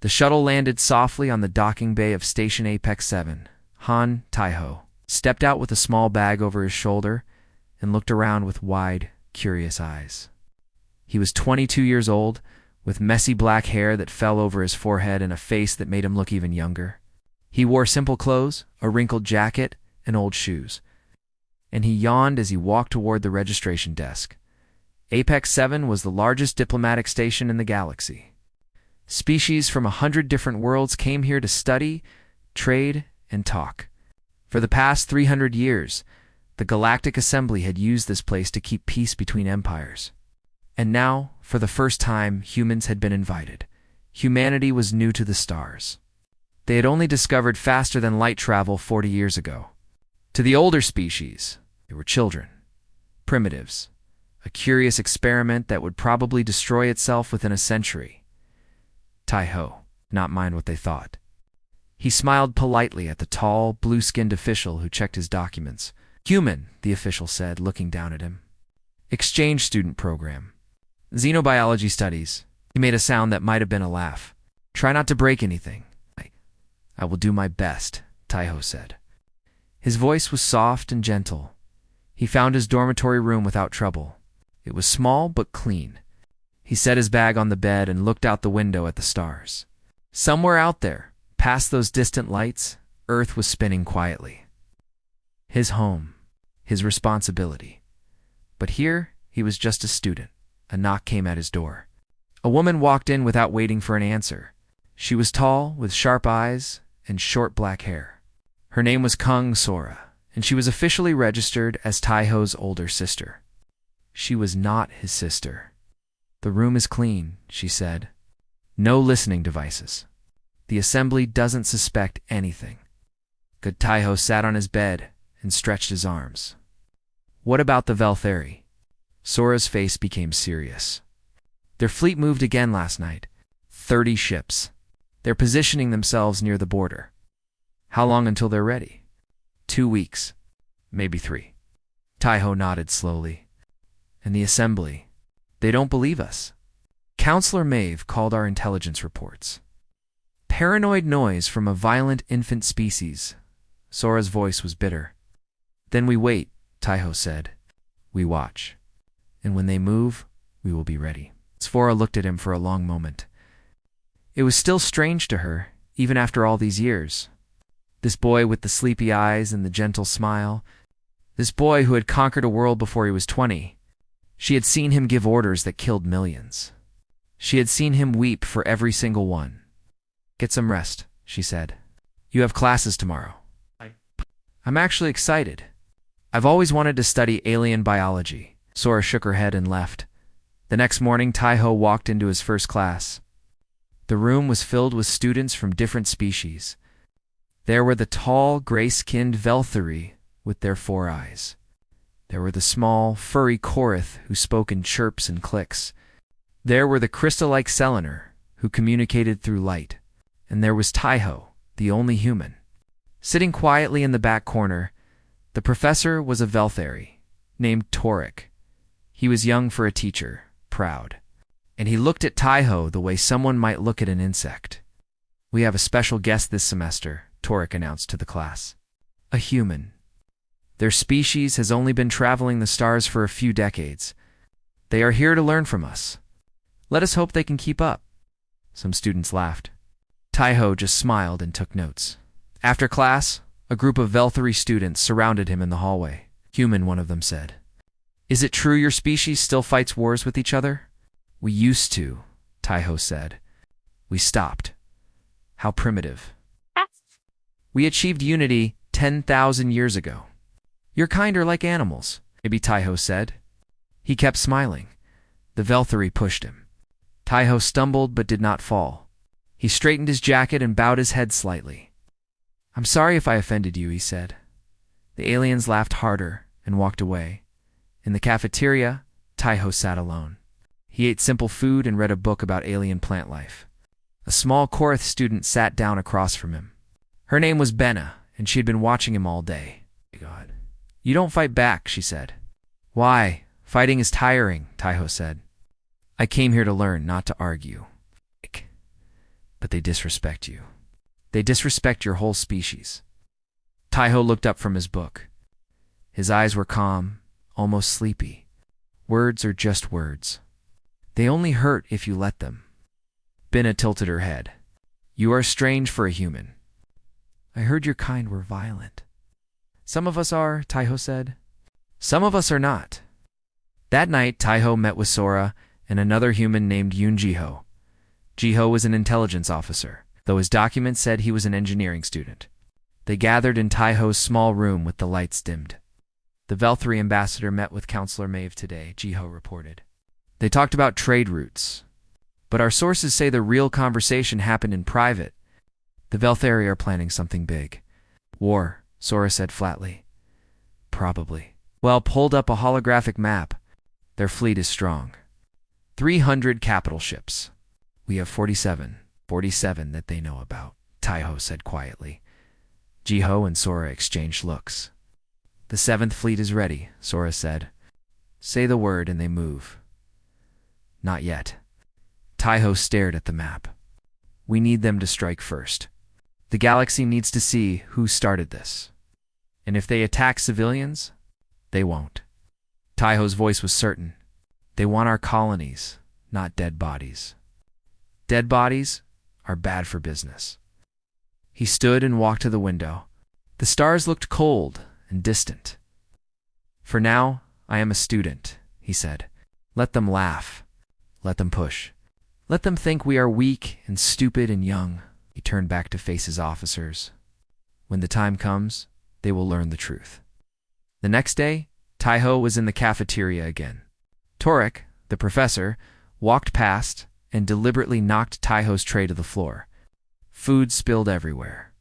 The shuttle landed softly on the docking bay of Station Apex 7. Han Taiho stepped out with a small bag over his shoulder and looked around with wide, curious eyes. He was 22 years old, with messy black hair that fell over his forehead and a face that made him look even younger. He wore simple clothes, a wrinkled jacket, and old shoes, and he yawned as he walked toward the registration desk. Apex 7 was the largest diplomatic station in the galaxy. Species from 100 different worlds came here to study, trade, and talk. For the past 300 years, the Galactic Assembly had used this place to keep peace between empires. And now, for the first time, humans had been invited. Humanity was new to the stars. They had only discovered faster-than-light travel 40 years ago. To the older species, they were children, primitives, a curious experiment that would probably destroy itself within a century. Taiho did not mind what they thought. He smiled politely at the tall, blue-skinned official who checked his documents. "Human," the official said, looking down at him. "Exchange student program. Xenobiology studies." He made a sound that might have been a laugh. "Try not to break anything." "I will do my best," Taiho said. His voice was soft and gentle. He found his dormitory room without trouble. It was small but clean. He set his bag on the bed and looked out the window at the stars. Somewhere out there, past those distant lights, Earth was spinning quietly. His home, his responsibility. But here, he was just a student. A knock came at his door. A woman walked in without waiting for an answer. She was tall, with sharp eyes and short black hair. Her name was Kung Sora, and she was officially registered as Taiho's older sister. She was not his sister. "The room is clean," she said. "No listening devices. The assembly doesn't suspect anything." Good Taiho sat on his bed and stretched his arms. "What about the Veltheri?" Sora's face became serious. "Their fleet moved again last night. 30 ships. They're positioning themselves near the border." "How long until they're ready?" 2 weeks. Maybe 3. Taiho nodded slowly. "And the assembly? They don't believe us." Counselor Maeve called our intelligence reports. "Paranoid noise from a violent infant species." Sora's voice was bitter. "Then we wait," Taiho said. "We watch. And when they move, we will be ready." Sphora looked at him for a long moment. It was still strange to her, even after all these years. This boy with the sleepy eyes and the gentle smile. This boy who had conquered a world before he was 20. She had seen him give orders that killed millions. She had seen him weep for every single one. "Get some rest," she said. "You have classes tomorrow." "I'm actually excited. I've always wanted to study alien biology." Sora shook her head and left. The next morning, Taiho walked into his first class. The room was filled with students from different species. There were the tall, gray-skinned Veltheri with their 4 eyes. There were the small, furry Korath who spoke in chirps and clicks. There were the crystal-like Selenar who communicated through light. And there was Taiho, the only human. Sitting quietly in the back corner, the professor was a Veltheri named Toric. He was young for a teacher, proud. And he looked at Taiho the way someone might look at an insect. "We have a special guest this semester," Toric announced to the class. "A human. Their species has only been traveling the stars for a few decades. They are here to learn from us. Let us hope they can keep up." Some students laughed. Taiho just smiled and took notes. After class, a group of Veltheri students surrounded him in the hallway. "Human," one of them said. "Is it true your species still fights wars with each other?" "We used to," Taiho said. "We stopped." "How primitive." "We achieved unity 10,000 years ago." "Your kind are like animals," maybe Taiho said. He kept smiling. The Veltheri pushed him. Taiho stumbled but did not fall. He straightened his jacket and bowed his head slightly. "I'm sorry if I offended you," he said. The aliens laughed harder and walked away. In the cafeteria, Taiho sat alone. He ate simple food and read a book about alien plant life. A small Korath student sat down across from him. Her name was Benna, and she had been watching him all day. "God. You don't fight back," she said. "Why? Fighting is tiring," Taiho said. "I came here to learn, not to argue." but they disrespect you. They disrespect your whole species. Taiho looked up from his book. His eyes were calm, almost sleepy. Words are just words. They only hurt if you let them. Binna tilted her head. You are strange for a human. I heard your kind were violent. Some of us are, Taiho said. Some of us are not. That night, Taiho met with Sora and another human named Yoon Jiho. Jiho was an intelligence officer, though his documents said he was an engineering student. They gathered in Taiho's small room with the lights dimmed. The Velthri ambassador met with Counselor Maeve today, Jiho reported. They talked about trade routes. But our sources say the real conversation happened in private. The Velthri are planning something big. War, Sora said flatly. Probably. Well, pulled up a holographic map. Their fleet is strong. 300 capital ships. We have 47 that they know about, Taiho said quietly. Jiho and Sora exchanged looks. The 7th fleet is ready, Sora said. Say the word and they move. Not yet. Taiho stared at the map. We need them to strike first. The galaxy needs to see who started this. And if they attack civilians, they won't. Taiho's voice was certain. They want our colonies, not dead bodies. Dead bodies are bad for business. He stood and walked to the window. The stars looked cold and distant. For now, I am a student, he said. Let them laugh. Let them push. Let them think we are weak and stupid and young. He turned back to face his officers. When the time comes, they will learn the truth. The next day, Taiho was in the cafeteria again. Torek, the professor, walked past and deliberately knocked Taiho's tray to the floor. Food spilled everywhere.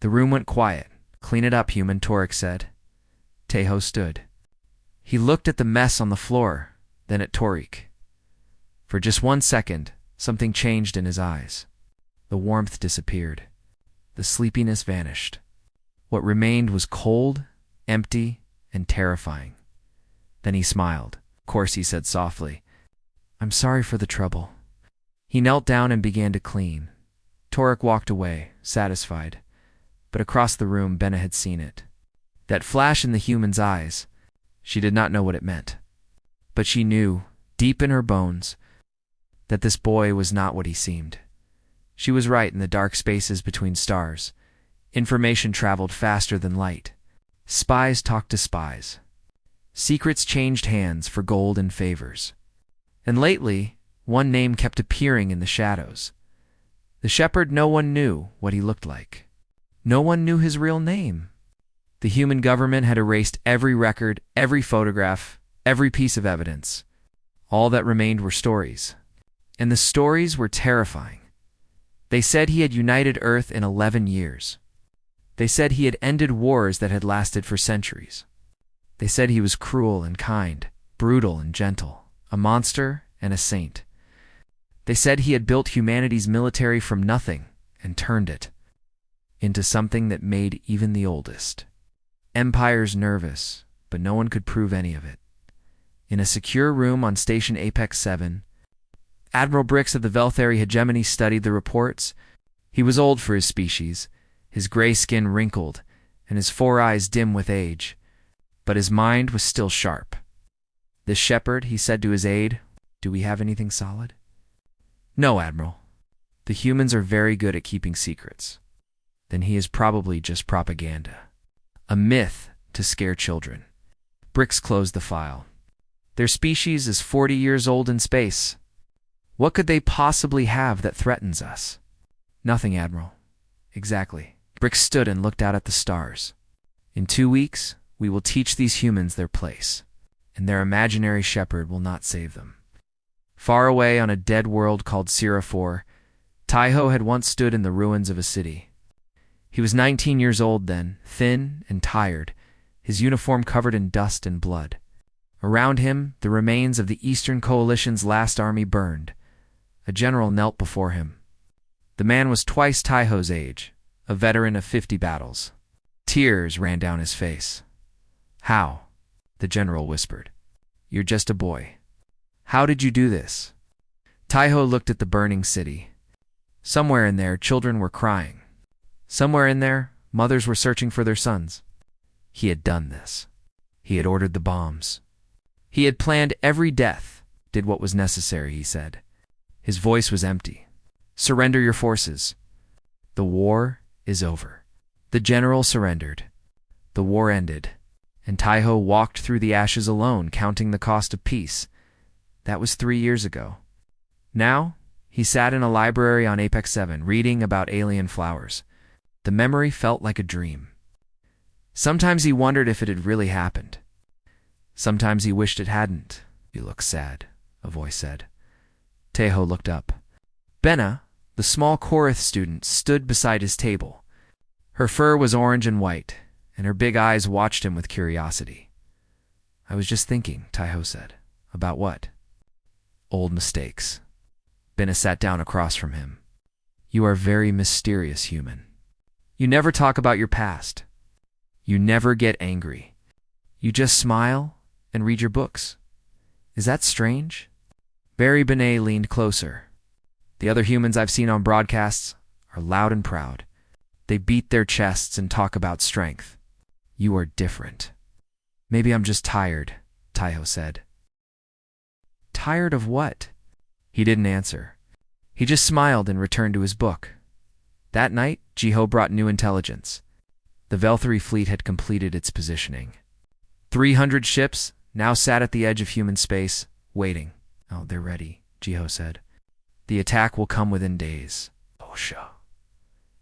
The room went quiet. Clean it up, human, Torek said. Taiho stood. He looked at the mess on the floor, then at Torek. For just 1 second, something changed in his eyes. The warmth disappeared. The sleepiness vanished. What remained was cold, empty, and terrifying. Then he smiled. Of course, he said softly. I'm sorry for the trouble. He knelt down and began to clean. Torek walked away, satisfied. But across the room, Benna had seen it. That flash in the human's eyes. She did not know what it meant. But she knew, deep in her bones, that this boy was not what he seemed. She was right in the dark spaces between stars. Information traveled faster than light. Spies talked to spies. Secrets changed hands for gold and favors. And lately, one name kept appearing in the shadows. The shepherd, no one knew what he looked like. No one knew his real name. The human government had erased every record, every photograph, every piece of evidence. All that remained were stories. And the stories were terrifying. They said he had united Earth in 11 years. They said he had ended wars that had lasted for centuries. They said he was cruel and kind, brutal and gentle, a monster and a saint. They said he had built humanity's military from nothing and turned it into something that made even the oldest empires nervous, but no one could prove any of it. In a secure room on Station Apex 7, Admiral Brix of the Velthri hegemony studied the reports. He was old for his species, his gray skin wrinkled, and his 4 eyes dim with age, but his mind was still sharp. This shepherd, he said to his aide, do we have anything solid? No, Admiral. The humans are very good at keeping secrets. Then he is probably just propaganda. A myth to scare children. Brix closed the file. Their species is 40 years old in space. What could they possibly have that threatens us? Nothing, Admiral. Exactly. Brix stood and looked out at the stars. In 2 weeks, we will teach these humans their place, and their imaginary shepherd will not save them. Far away on a dead world called Seraphor, Taiho had once stood in the ruins of a city. He was 19 years old then, thin and tired, his uniform covered in dust and blood. Around him, the remains of the Eastern Coalition's last army burned. A general knelt before him. The man was twice Taiho's age, a veteran of 50 battles. Tears ran down his face. How? The general whispered. You're just a boy. How did you do this? Taiho looked at the burning city. Somewhere in there, children were crying. Somewhere in there, mothers were searching for their sons. He had done this. He had ordered the bombs. He had planned every death, did what was necessary, he said. His voice was empty. Surrender your forces. The war is over. The general surrendered. The war ended, and Taiho walked through the ashes alone, counting the cost of peace. That was 3 years ago. Now, he sat in a library on Apex 7, reading about alien flowers. The memory felt like a dream. Sometimes he wondered if it had really happened. Sometimes he wished it hadn't. You look sad, a voice said. Taiho looked up. Benna, the small Korath student, stood beside his table. Her fur was orange and white, and her big eyes watched him with curiosity. I was just thinking, Taiho said. About what? Old mistakes. Benna sat down across from him. You are very mysterious, human. You never talk about your past. You never get angry. You just smile and read your books. Is that strange? Barry Benet leaned closer. The other humans I've seen on broadcasts are loud and proud. They beat their chests and talk about strength. You are different. Maybe I'm just tired, Taiho said. Tired of what? He didn't answer. He just smiled and returned to his book. That night, Jiho brought new intelligence. The Velthari fleet had completed its positioning. 300 ships now sat at the edge of human space, waiting. Oh, they're ready, Jiho said. The attack will come within days. Osha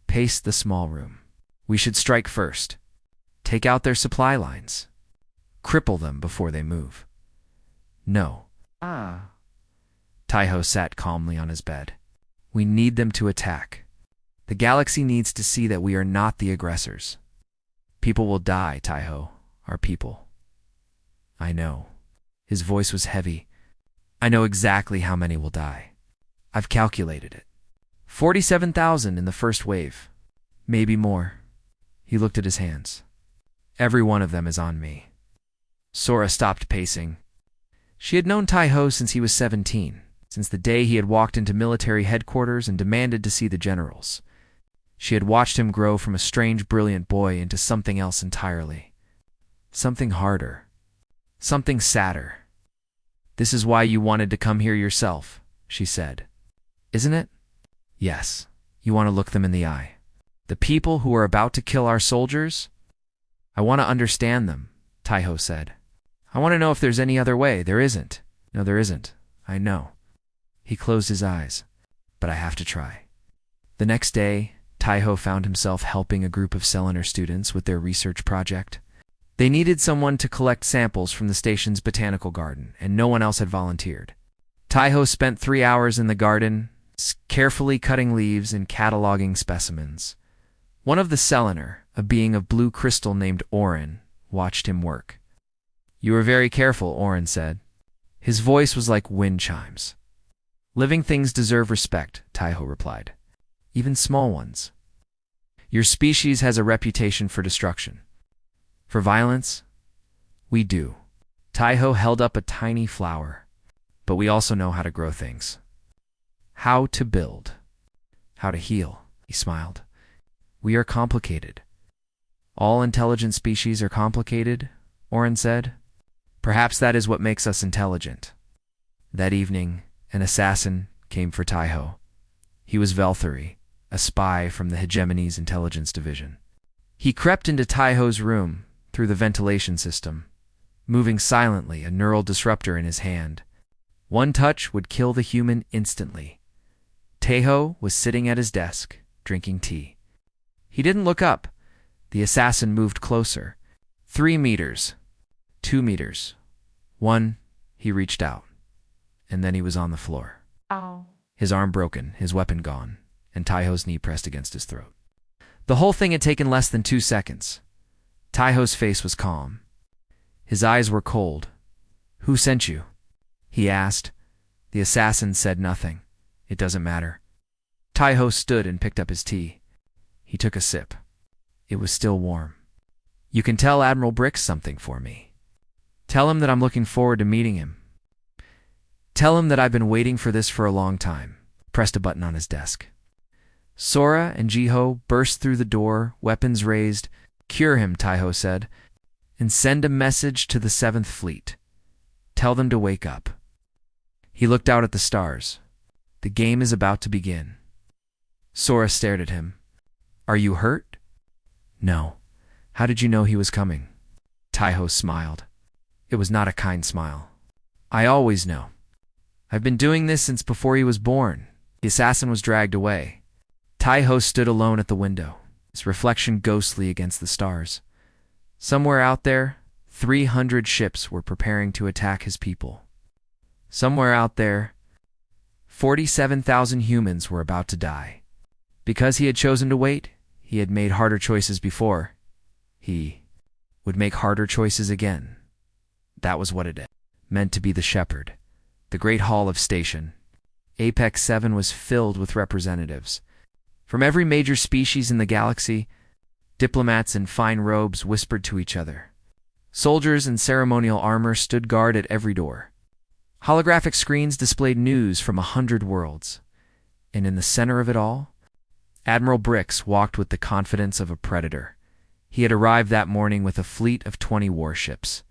paced the small room. We should strike first. Take out their supply lines. Cripple them before they move. No. Taiho sat calmly on his bed. We need them to attack. The galaxy needs to see that we are not the aggressors. People will die, Taiho. Our people. I know. His voice was heavy. I know exactly how many will die. I've calculated it. 47,000 in the first wave. Maybe more. He looked at his hands. Every one of them is on me. Sora stopped pacing. She had known Taiho since he was 17, since the day he had walked into military headquarters and demanded to see the generals. She had watched him grow from a strange, brilliant boy into something else entirely. Something harder. Something sadder. This is why you wanted to come here yourself, she said. Isn't it? Yes. You want to look them in the eye. The people who are about to kill our soldiers? I want to understand them, Taiho said. I want to know if there's any other way. There isn't. No, there isn't. I know. He closed his eyes. But I have to try. The next day, Taiho found himself helping a group of Selenar students with their research project. They needed someone to collect samples from the station's botanical garden, and no one else had volunteered. Taiho spent 3 hours in the garden, carefully cutting leaves and cataloging specimens. One of the Selenar, a being of blue crystal named Orin, watched him work. You were very careful, Orin said. His voice was like wind chimes. Living things deserve respect, Taiho replied. Even small ones. Your species has a reputation for destruction. For violence? We do. Taiho held up a tiny flower. But we also know how to grow things. How to build. How to heal, he smiled. We are complicated. All intelligent species are complicated, Orin said. Perhaps that is what makes us intelligent. That evening, an assassin came for Taiho. He was Velthari, a spy from the Hegemony's intelligence division. He crept into Taiho's room through the ventilation system, moving silently, a neural disruptor in his hand. One touch would kill the human instantly. Taiho was sitting at his desk, drinking tea. He didn't look up. The assassin moved closer. 3 meters. 2 meters. 1, he reached out. And then he was on the floor. Ow. His arm broken, his weapon gone, and Taiho's knee pressed against his throat. The whole thing had taken less than 2 seconds. Taiho's face was calm. His eyes were cold. Who sent you? He asked. The assassin said nothing. It doesn't matter. Taiho stood and picked up his tea. He took a sip. It was still warm. You can tell Admiral Bricks something for me. Tell him that I'm looking forward to meeting him. Tell him that I've been waiting for this for a long time. Pressed a button on his desk. Sora and Jiho burst through the door, weapons raised. "Cure him," Taiho said, "and send a message to the 7th Fleet. Tell them to wake up." He looked out at the stars. "The game is about to begin." Sora stared at him. "Are you hurt?" "No. How did you know he was coming?" Taiho smiled. It was not a kind smile. "I always know. I've been doing this since before he was born." The assassin was dragged away. Taiho stood alone at the window, his reflection ghostly against the stars. Somewhere out there, 300 ships were preparing to attack his people. Somewhere out there, 47,000 humans were about to die. Because he had chosen to wait, he had made harder choices before. He would make harder choices again. That was what it meant to be the shepherd. The great hall of station, Apex 7, was filled with representatives. From every major species in the galaxy, diplomats in fine robes whispered to each other. Soldiers in ceremonial armor stood guard at every door. Holographic screens displayed news from 100 worlds. And in the center of it all, Admiral Brix walked with the confidence of a predator. He had arrived that morning with a fleet of 20 warships,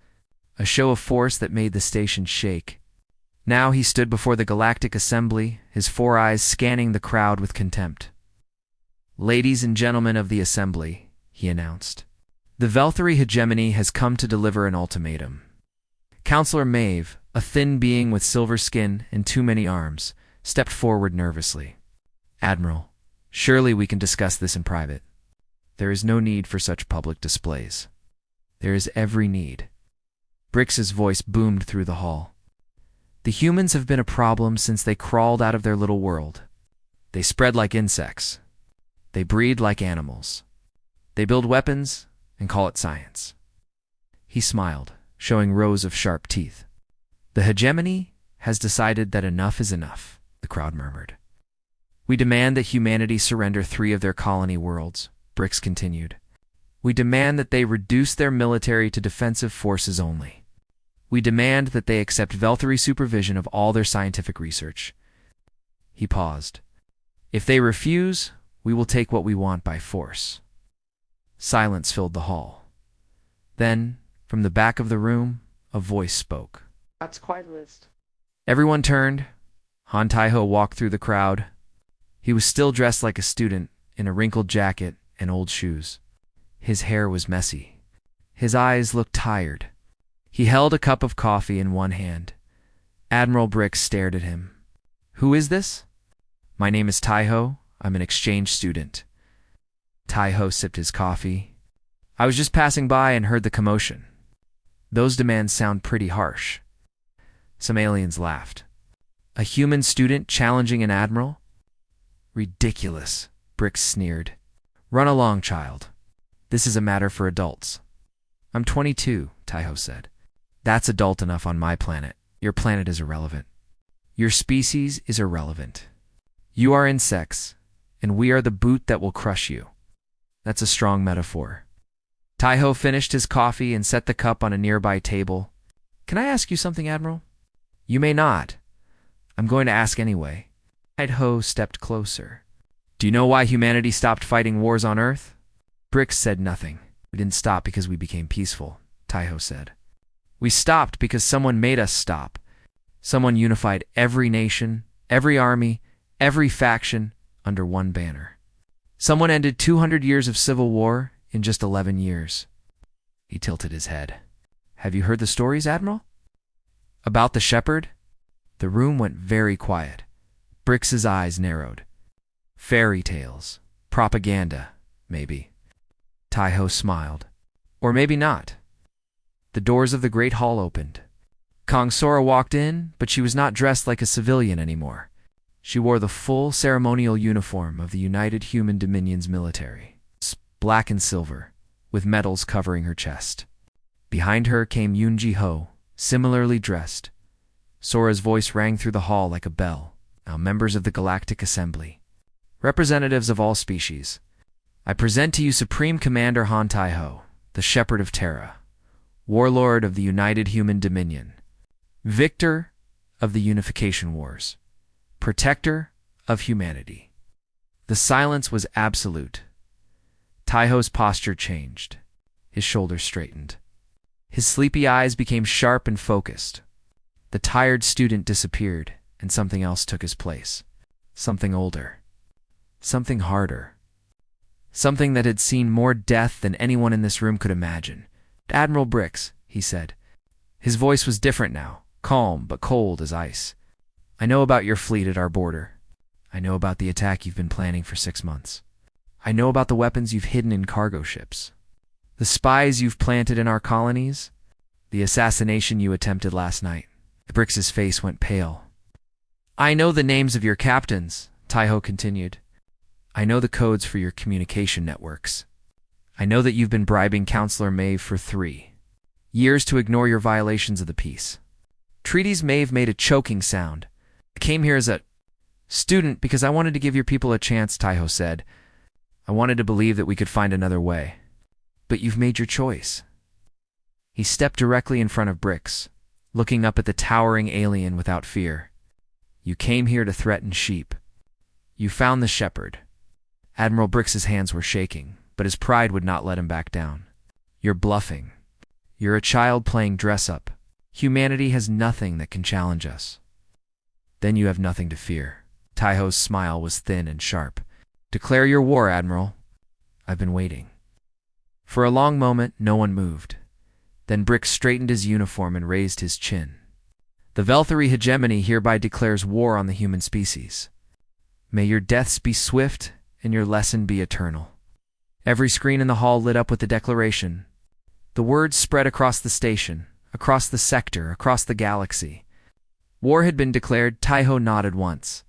a show of force that made the station shake. Now he stood before the Galactic Assembly, his 4 eyes scanning the crowd with contempt. "Ladies and gentlemen of the Assembly," he announced, "the Velthari hegemony has come to deliver an ultimatum." Counselor Maeve, a thin being with silver skin and too many arms, stepped forward nervously. "Admiral, surely we can discuss this in private. There is no need for such public displays." "There is every need." Brix's voice boomed through the hall. "The humans have been a problem since they crawled out of their little world. They spread like insects. They breed like animals. They build weapons and call it science." He smiled, showing rows of sharp teeth. "The hegemony has decided that enough is enough," the crowd murmured. "We demand that humanity surrender 3 of their colony worlds," Brix continued. "We demand that they reduce their military to defensive forces only. We demand that they accept Velthari supervision of all their scientific research." He paused. "If they refuse, we will take what we want by force." Silence filled the hall. Then, from the back of the room, a voice spoke. "That's quite a list." Everyone turned. Han Taiho walked through the crowd. He was still dressed like a student, in a wrinkled jacket and old shoes. His hair was messy. His eyes looked tired. He held a cup of coffee in one hand. Admiral Brix stared at him. "Who is this?" "My name is Taiho. I'm an exchange student." Taiho sipped his coffee. "I was just passing by and heard the commotion. Those demands sound pretty harsh." Some aliens laughed. "A human student challenging an admiral? Ridiculous," Brix sneered. "Run along, child. This is a matter for adults." "I'm 22, Taiho said. "That's adult enough on my planet. Your planet is irrelevant. Your species is irrelevant. You are insects, and we are the boot that will crush you." That's a strong metaphor. Taiho finished his coffee and set the cup on a nearby table. "Can I ask you something, Admiral?" "You may not. I'm going to ask anyway." Taiho stepped closer. "Do you know why humanity stopped fighting wars on Earth?" Brix said nothing. "We didn't stop because we became peaceful," Taiho said. "We stopped because someone made us stop. Someone unified every nation, every army, every faction under one banner. Someone ended 200 years of civil war in just 11 years. He tilted his head. "Have you heard the stories, Admiral?" "About the shepherd?" The room went very quiet. Brix's eyes narrowed. "Fairy tales. Propaganda, maybe." Taiho smiled. "Or maybe not." The doors of the great hall opened. Kong Sora walked in, but she was not dressed like a civilian anymore. She wore the full ceremonial uniform of the United Human Dominion's military, black and silver, with medals covering her chest. Behind her came Yunji Ho, similarly dressed. Sora's voice rang through the hall like a bell. "Now, members of the Galactic Assembly, representatives of all species, I present to you Supreme Commander Han Taiho, the Shepherd of Terra, Warlord of the United Human Dominion, Victor of the Unification Wars, Protector of Humanity." The silence was absolute. Taiho's posture changed. His shoulders straightened. His sleepy eyes became sharp and focused. The tired student disappeared, and something else took his place. Something older. Something harder. Something that had seen more death than anyone in this room could imagine. "Admiral Brix," he said. His voice was different now, calm but cold as ice. "I know about your fleet at our border. I know about the attack you've been planning for 6 months. I know about the weapons you've hidden in cargo ships. The spies you've planted in our colonies. The assassination you attempted last night." Brix's face went pale. "I know the names of your captains," Taiho continued. "I know the codes for your communication networks. I know that you've been bribing Counselor Maeve for 3 years to ignore your violations of the peace treaties." Maeve made a choking sound. "I came here as a student because I wanted to give your people a chance," Taiho said. "I wanted to believe that we could find another way. But you've made your choice." He stepped directly in front of Brix, looking up at the towering alien without fear. "You came here to threaten sheep. You found the shepherd." Admiral Brix's hands were shaking, but his pride would not let him back down. "You're bluffing. You're a child playing dress-up. Humanity has nothing that can challenge us." "Then you have nothing to fear." Taiho's smile was thin and sharp. "Declare your war, Admiral. I've been waiting." For a long moment, no one moved. Then Brix straightened his uniform and raised his chin. "The Velthari hegemony hereby declares war on the human species. May your deaths be swift and your lesson be eternal." Every screen in the hall lit up with the declaration. The words spread across the station, across the sector, across the galaxy. War had been declared. Taiho nodded once.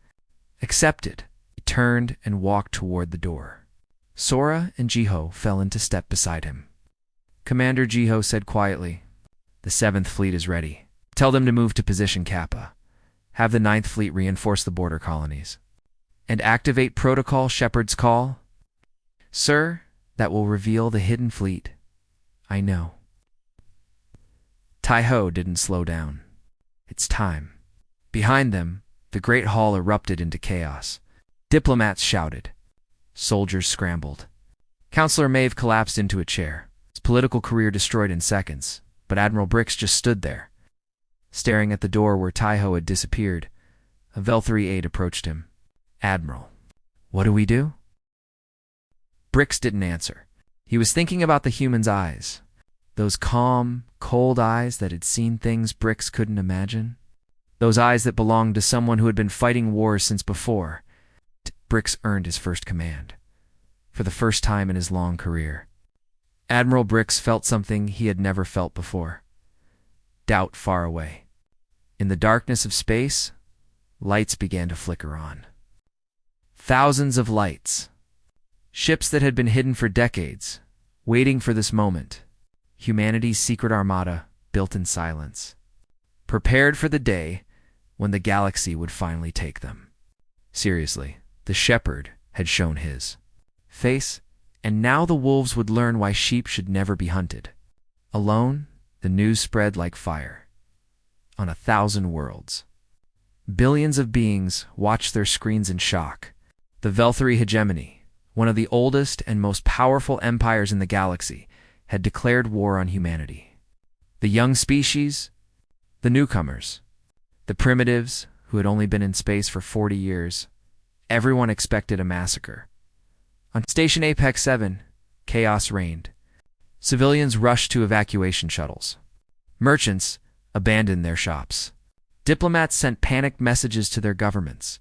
"Accepted." He turned and walked toward the door. Sora and Jiho fell into step beside him. Commander Jiho said quietly, "The 7th Fleet is ready. Tell them to move to position Kappa. Have the 9th Fleet reinforce the border colonies. And activate Protocol Shepherd's Call." "Sir, that will reveal the hidden fleet." "I know." Taiho didn't slow down. "It's time." Behind them, the great hall erupted into chaos. Diplomats shouted. Soldiers scrambled. Counselor Maeve collapsed into a chair, his political career destroyed in seconds, but Admiral Brix just stood there. Staring at the door where Taiho had disappeared, a Velthari aide approached him. "Admiral, what do we do?" Brix didn't answer. He was thinking about the human's eyes. Those calm, cold eyes that had seen things Brix couldn't imagine. Those eyes that belonged to someone who had been fighting wars since before. Brix earned his first command. For the first time in his long career. Admiral Brix felt something he had never felt before. Doubt far away. In the darkness of space, lights began to flicker on. Thousands of lights. Ships that had been hidden for decades, waiting for this moment. Humanity's secret armada, built in silence. Prepared for the day when the galaxy would finally take them. Seriously, the shepherd had shown his face, and now the wolves would learn why sheep should never be hunted. Alone, the news spread like fire. On 1,000 worlds. Billions of beings watched their screens in shock. The Velthari hegemony, one of the oldest and most powerful empires in the galaxy, had declared war on humanity. The young species, the newcomers, the primitives who had only been in space for 40 years, everyone expected a massacre. On Station Apex 7, chaos reigned. Civilians rushed to evacuation shuttles. Merchants abandoned their shops. Diplomats sent panicked messages to their governments.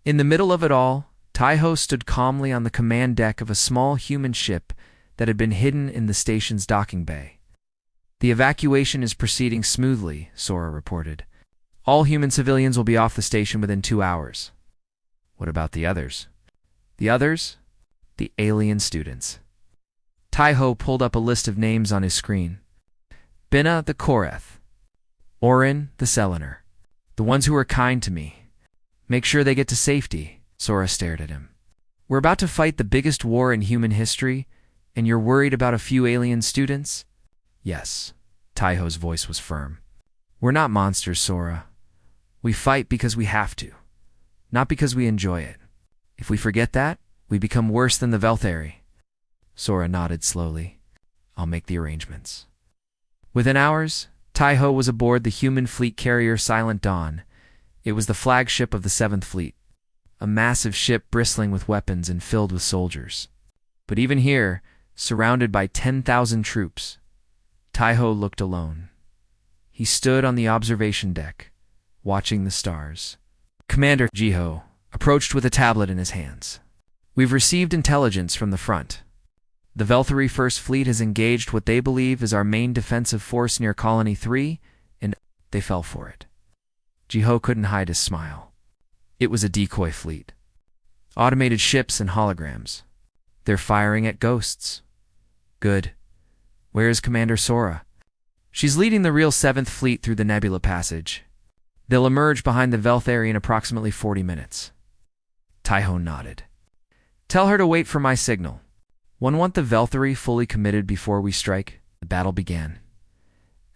In the middle of it all, Taiho stood calmly on the command deck of a small human ship that had been hidden in the station's docking bay. "The evacuation is proceeding smoothly," Sora reported. "All human civilians will be off the station within 2 hours." "What about the others?" "The others? The alien students." Taiho pulled up a list of names on his screen. "Binna the Koreth. Orin the Selenar. The ones who are kind to me. Make sure they get to safety." Sora stared at him. "We're about to fight the biggest war in human history, and you're worried about a few alien students?" "Yes." Taiho's voice was firm. "We're not monsters, Sora. We fight because we have to, not because we enjoy it. If we forget that, we become worse than the Velthari. Sora nodded slowly. I'll make the arrangements. Within hours, Taiho was aboard the human fleet carrier Silent Dawn. It was the flagship of the 7th Fleet, a massive ship bristling with weapons and filled with soldiers. But even here, surrounded by 10,000 troops, Taiho looked alone. He stood on the observation deck, watching the stars. Commander Jiho approached with a tablet in his hands. We've received intelligence from the front. The Velthari First Fleet has engaged what they believe is our main defensive force near Colony 3, and they fell for it. Jiho couldn't hide his smile. It was a decoy fleet. Automated ships and holograms. They're firing at ghosts. Good. Where is Commander Sora? She's leading the real 7th Fleet through the Nebula Passage. They'll emerge behind the Velthari in approximately 40 minutes. Taiho nodded. Tell her to wait for my signal. Want the Velthari fully committed before we strike? The battle began.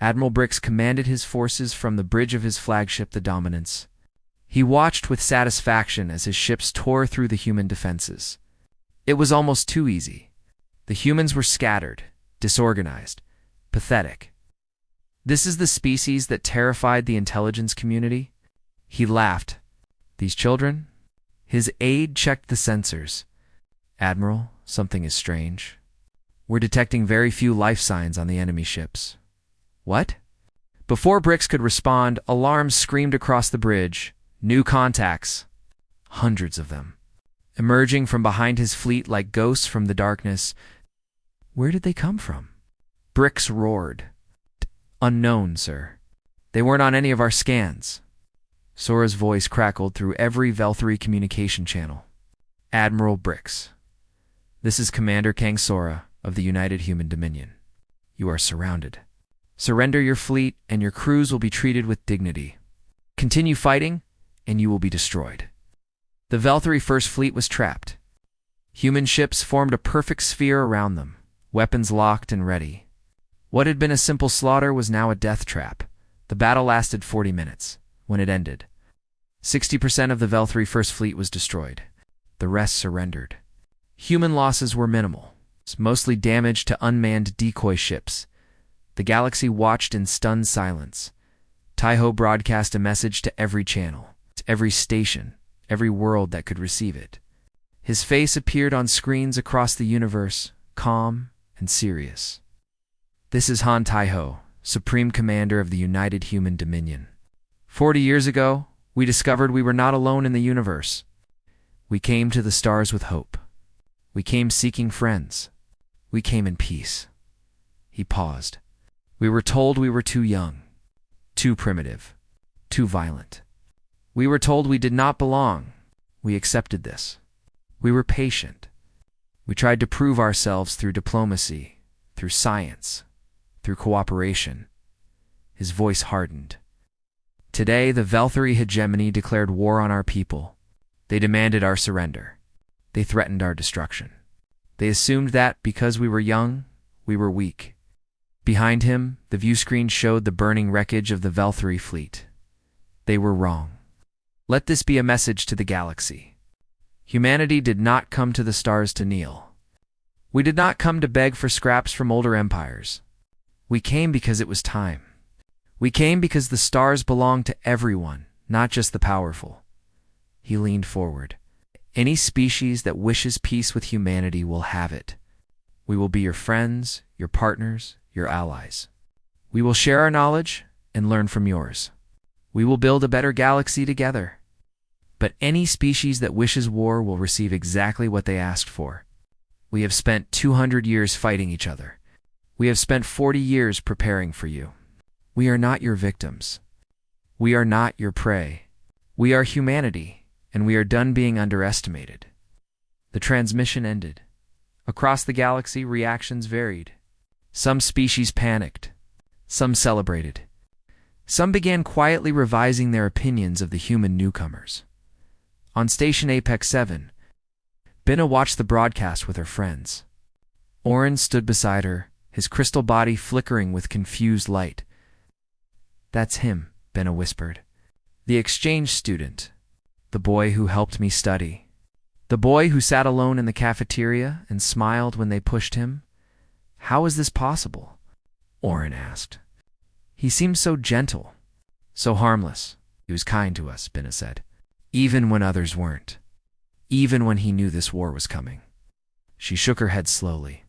Admiral Brix commanded his forces from the bridge of his flagship, the Dominance. He watched with satisfaction as his ships tore through the human defenses. It was almost too easy. The humans were scattered, disorganized, pathetic. This is the species that terrified the intelligence community? He laughed. These children? His aide checked the sensors. Admiral, something is strange. We're detecting very few life signs on the enemy ships. What? Before Brix could respond, alarms screamed across the bridge. New contacts. Hundreds of them. Emerging from behind his fleet like ghosts from the darkness. Where did they come from? Brix roared. Unknown, sir. They weren't on any of our scans. Sora's voice crackled through every Velthari communication channel. Admiral Brix. This is Commander Kang Sora of the United Human Dominion. You are surrounded. Surrender your fleet, and your crews will be treated with dignity. Continue fighting, and you will be destroyed. The Velthari First Fleet was trapped. Human ships formed a perfect sphere around them, weapons locked and ready. What had been a simple slaughter was now a death trap. The battle lasted 40 minutes. When it ended, 60% of the Velthari First Fleet was destroyed. The rest surrendered. Human losses were minimal, mostly damage to unmanned decoy ships. The galaxy watched in stunned silence. Taiho broadcast a message to every channel, to every station, every world that could receive it. His face appeared on screens across the universe, calm and serious. This is Han Taiho, Supreme Commander of the United Human Dominion. 40 years ago, we discovered we were not alone in the universe. We came to the stars with hope. We came seeking friends. We came in peace. He paused. We were told we were too young, too primitive, too violent. We were told we did not belong. We accepted this. We were patient. We tried to prove ourselves through diplomacy, through science, through cooperation. His voice hardened. Today, the Velthari hegemony declared war on our people. They demanded our surrender. They threatened our destruction. They assumed that, because we were young, we were weak. Behind him, the view screen showed the burning wreckage of the Velthari fleet. They were wrong. Let this be a message to the galaxy. Humanity did not come to the stars to kneel. We did not come to beg for scraps from older empires. We came because it was time. We came because the stars belong to everyone, not just the powerful. He leaned forward. Any species that wishes peace with humanity will have it. We will be your friends, your partners, your allies. We will share our knowledge and learn from yours. We will build a better galaxy together. But any species that wishes war will receive exactly what they asked for. We have spent 200 years fighting each other. We have spent 40 years preparing for you. We are not your victims. We are not your prey. We are humanity, and we are done being underestimated. The transmission ended. Across the galaxy, reactions varied. Some species panicked. Some celebrated. Some began quietly revising their opinions of the human newcomers. On Station Apex 7, Binna watched the broadcast with her friends. Oren stood beside her, his crystal body flickering with confused light. That's him, Binna whispered. The exchange student. The boy who helped me study. The boy who sat alone in the cafeteria and smiled when they pushed him? How is this possible? Oren asked. He seemed so gentle, so harmless. He was kind to us, Binna said. Even when others weren't. Even when he knew this war was coming. She shook her head slowly.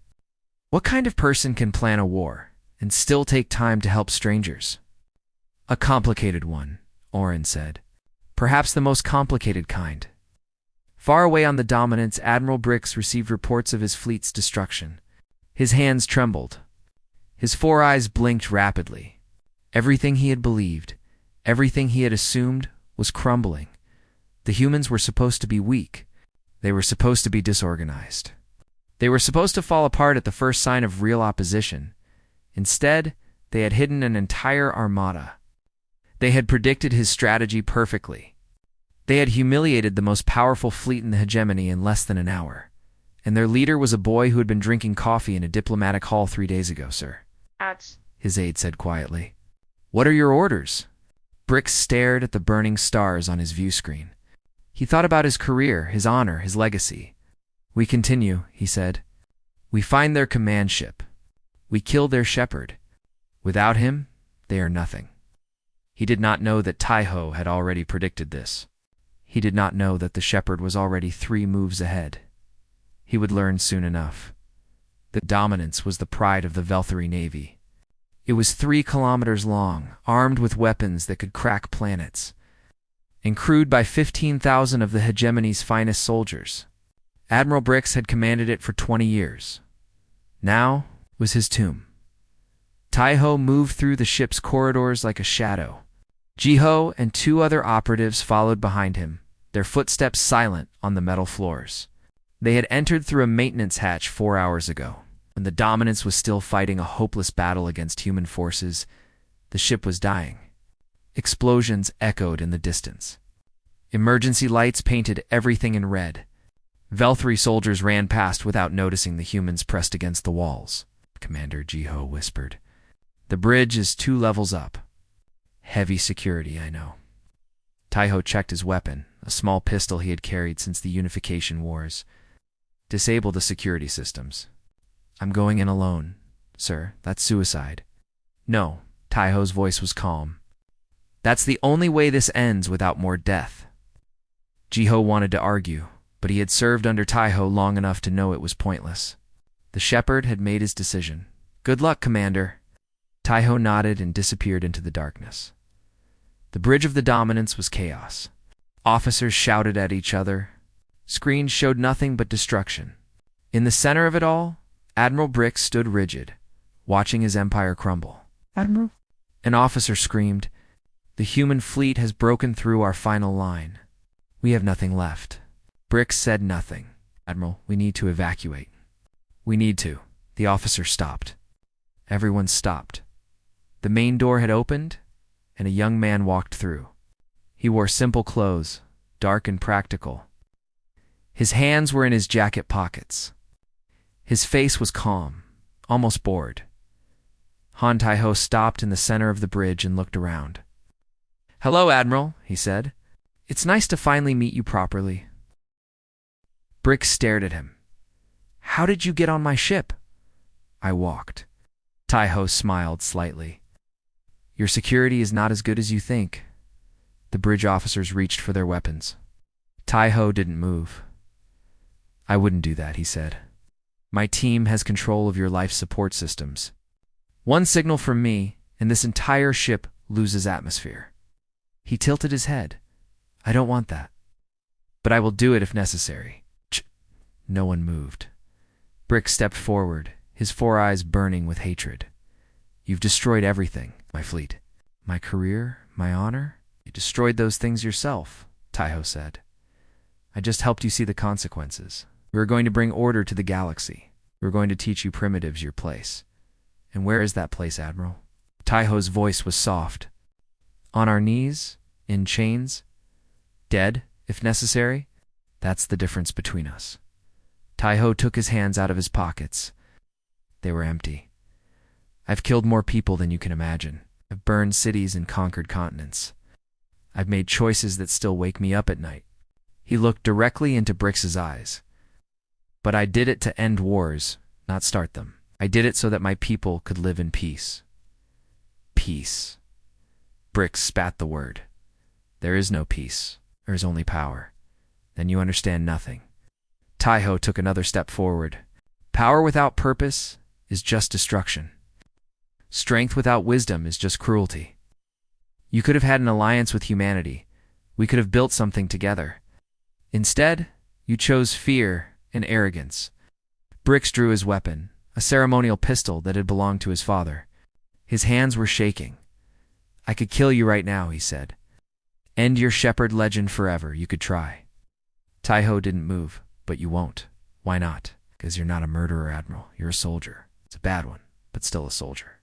What kind of person can plan a war and still take time to help strangers? A complicated one, Oren said. Perhaps the most complicated kind. Far away on the Dominance, Admiral Brix received reports of his fleet's destruction. His hands trembled. His 4 eyes blinked rapidly. Everything he had believed, everything he had assumed, was crumbling. The humans were supposed to be weak. They were supposed to be disorganized. They were supposed to fall apart at the first sign of real opposition. Instead, they had hidden an entire armada. They had predicted his strategy perfectly. They had humiliated the most powerful fleet in the hegemony in less than an hour. And their leader was a boy who had been drinking coffee in a diplomatic hall 3 days ago, sir. His aide said quietly. What are your orders? Brix stared at the burning stars on his view screen. He thought about his career, his honor, his legacy. We continue, he said. We find their command ship. We kill their shepherd. Without him, they are nothing. He did not know that Taiho had already predicted this. He did not know that the shepherd was already 3 moves ahead. He would learn soon enough. The Dominance was the pride of the Velthari Navy. It was 3 kilometers long, armed with weapons that could crack planets, and crewed by 15,000 of the hegemony's finest soldiers. Admiral Brix had commanded it for 20 years. Now was his tomb. Taiho moved through the ship's corridors like a shadow. Jiho and 2 other operatives followed behind him, their footsteps silent on the metal floors. They had entered through a maintenance hatch 4 hours ago. When the Dominance was still fighting a hopeless battle against human forces, the ship was dying. Explosions echoed in the distance. Emergency lights painted everything in red. Velthari soldiers ran past without noticing the humans pressed against the walls. Commander Jiho whispered. The bridge is 2 levels up. Heavy security, I know. Taiho checked his weapon, a small pistol he had carried since the Unification Wars. Disable the security systems. I'm going in alone, sir. That's suicide. No, Taiho's voice was calm. That's the only way this ends without more death. Jiho wanted to argue, but he had served under Taiho long enough to know it was pointless. The shepherd had made his decision. Good luck, Commander. Taiho nodded and disappeared into the darkness. The bridge of the Dominance was chaos. Officers shouted at each other. Screens showed nothing but destruction. In the center of it all, Admiral Brix stood rigid, watching his empire crumble. Admiral? An officer screamed, The human fleet has broken through our final line. We have nothing left. Brix said nothing. Admiral, we need to evacuate. We need to. The officer stopped. Everyone stopped. The main door had opened, and a young man walked through. He wore simple clothes, dark and practical. His hands were in his jacket pockets. His face was calm, almost bored. Han Taiho stopped in the center of the bridge and looked around. Hello, Admiral, he said. It's nice to finally meet you properly. Brix stared at him. How did you get on my ship? I walked. Taiho smiled slightly. Your security is not as good as you think. The bridge officers reached for their weapons. Taiho didn't move. I wouldn't do that, he said. My team has control of your life support systems. One signal from me, and this entire ship loses atmosphere. He tilted his head. I don't want that. But I will do it if necessary. No one moved. Brix stepped forward, his 4 eyes burning with hatred. You've destroyed everything, my fleet. My career, my honor? You destroyed those things yourself, Taiho said. I just helped you see the consequences. We are going to bring order to the galaxy. We are going to teach you primitives your place. And where is that place, Admiral? Taiho's voice was soft. On our knees? In chains? Dead, if necessary? That's the difference between us. Taiho took his hands out of his pockets. They were empty. I've killed more people than you can imagine. I've burned cities and conquered continents. I've made choices that still wake me up at night. He looked directly into Brix's eyes. But I did it to end wars, not start them. I did it so that my people could live in peace. Peace. Brix spat the word. There is no peace. There is only power. Then you understand nothing. Taiho took another step forward. Power without purpose is just destruction. Strength without wisdom is just cruelty. You could have had an alliance with humanity. We could have built something together. Instead, you chose fear and arrogance. Brix drew his weapon, a ceremonial pistol that had belonged to his father. His hands were shaking. I could kill you right now, he said. End your shepherd legend forever, you could try. Taiho didn't move, but you won't. Why not? Because you're not a murderer, Admiral. You're a soldier. It's a bad one, but still a soldier.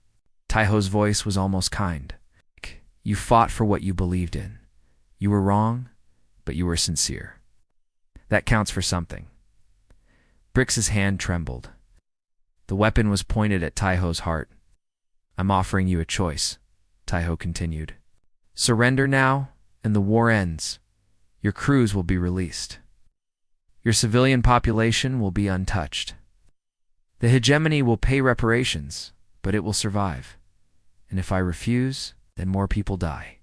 Taiho's voice was almost kind. You fought for what you believed in. You were wrong, but you were sincere. That counts for something. Brix's hand trembled. The weapon was pointed at Taiho's heart. I'm offering you a choice, Taiho continued. Surrender now, and the war ends. Your crews will be released. Your civilian population will be untouched. The hegemony will pay reparations, but it will survive. And if I refuse, then more people die.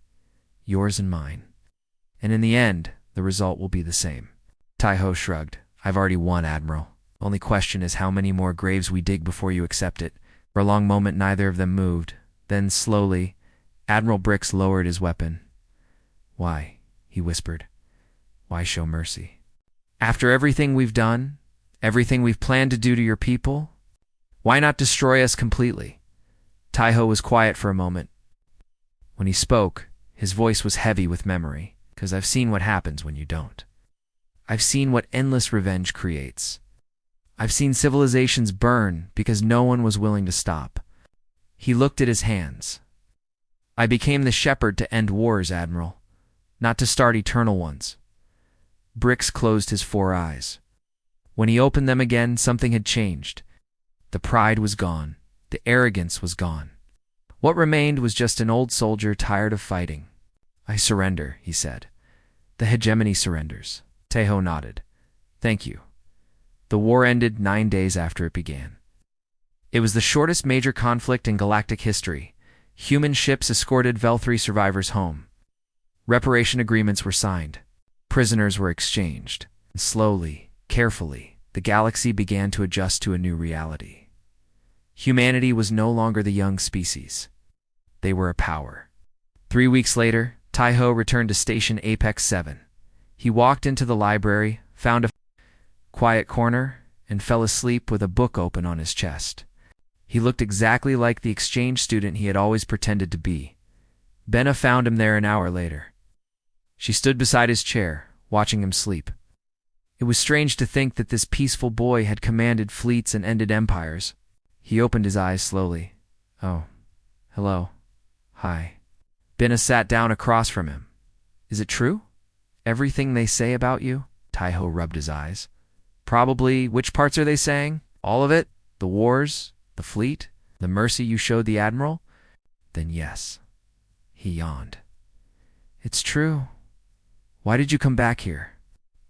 Yours and mine. And in the end, the result will be the same. Taiho shrugged. I've already won, Admiral. Only question is how many more graves we dig before you accept it. For a long moment, neither of them moved. Then, slowly, Admiral Brix lowered his weapon. Why? He whispered. Why show mercy? After everything we've done, everything we've planned to do to your people, why not destroy us completely? Taiho was quiet for a moment. When he spoke, his voice was heavy with memory, because I've seen what happens when you don't. I've seen what endless revenge creates. I've seen civilizations burn because no one was willing to stop. He looked at his hands. I became the shepherd to end wars, Admiral, not to start eternal ones. Brix closed his 4 eyes. When he opened them again, something had changed. The pride was gone. The arrogance was gone. What remained was just an old soldier tired of fighting. I surrender, he said. The hegemony surrenders. Taiho nodded. Thank you. The war ended 9 days after it began. It was the shortest major conflict in galactic history. Human ships escorted Vel-3 survivors home. Reparation agreements were signed. Prisoners were exchanged. Slowly, carefully, the galaxy began to adjust to a new reality. Humanity was no longer the young species. They were a power. 3 weeks later, Taiho returned to Station Apex 7. He walked into the library, found a quiet corner, and fell asleep with a book open on his chest. He looked exactly like the exchange student he had always pretended to be. Benna found him there an hour later. She stood beside his chair, watching him sleep. It was strange to think that this peaceful boy had commanded fleets and ended empires. He opened his eyes slowly. Oh, hello. Hi. Benna sat down across from him. Is it true? Everything they say about you? Taiho rubbed his eyes. Probably. Which parts are they saying? All of it? The wars? The fleet? The mercy you showed the Admiral? Then yes. He yawned. It's true. Why did you come back here?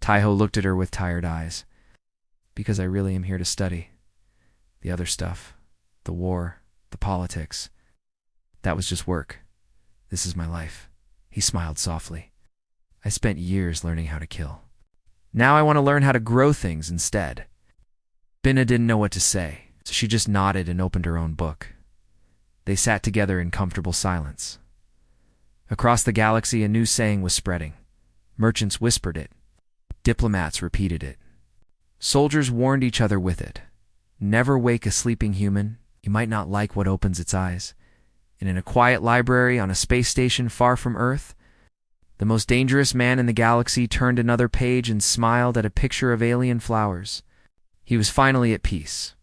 Taiho looked at her with tired eyes. Because I really am here to study. The other stuff. The war. The politics. That was just work. This is my life. He smiled softly. I spent years learning how to kill. Now I want to learn how to grow things instead. Binna didn't know what to say, so she just nodded and opened her own book. They sat together in comfortable silence. Across the galaxy, a new saying was spreading. Merchants whispered it. Diplomats repeated it. Soldiers warned each other with it. Never wake a sleeping human. You might not like what opens its eyes. And in a quiet library on a space station far from Earth, the most dangerous man in the galaxy turned another page and smiled at a picture of alien flowers. He was finally at peace.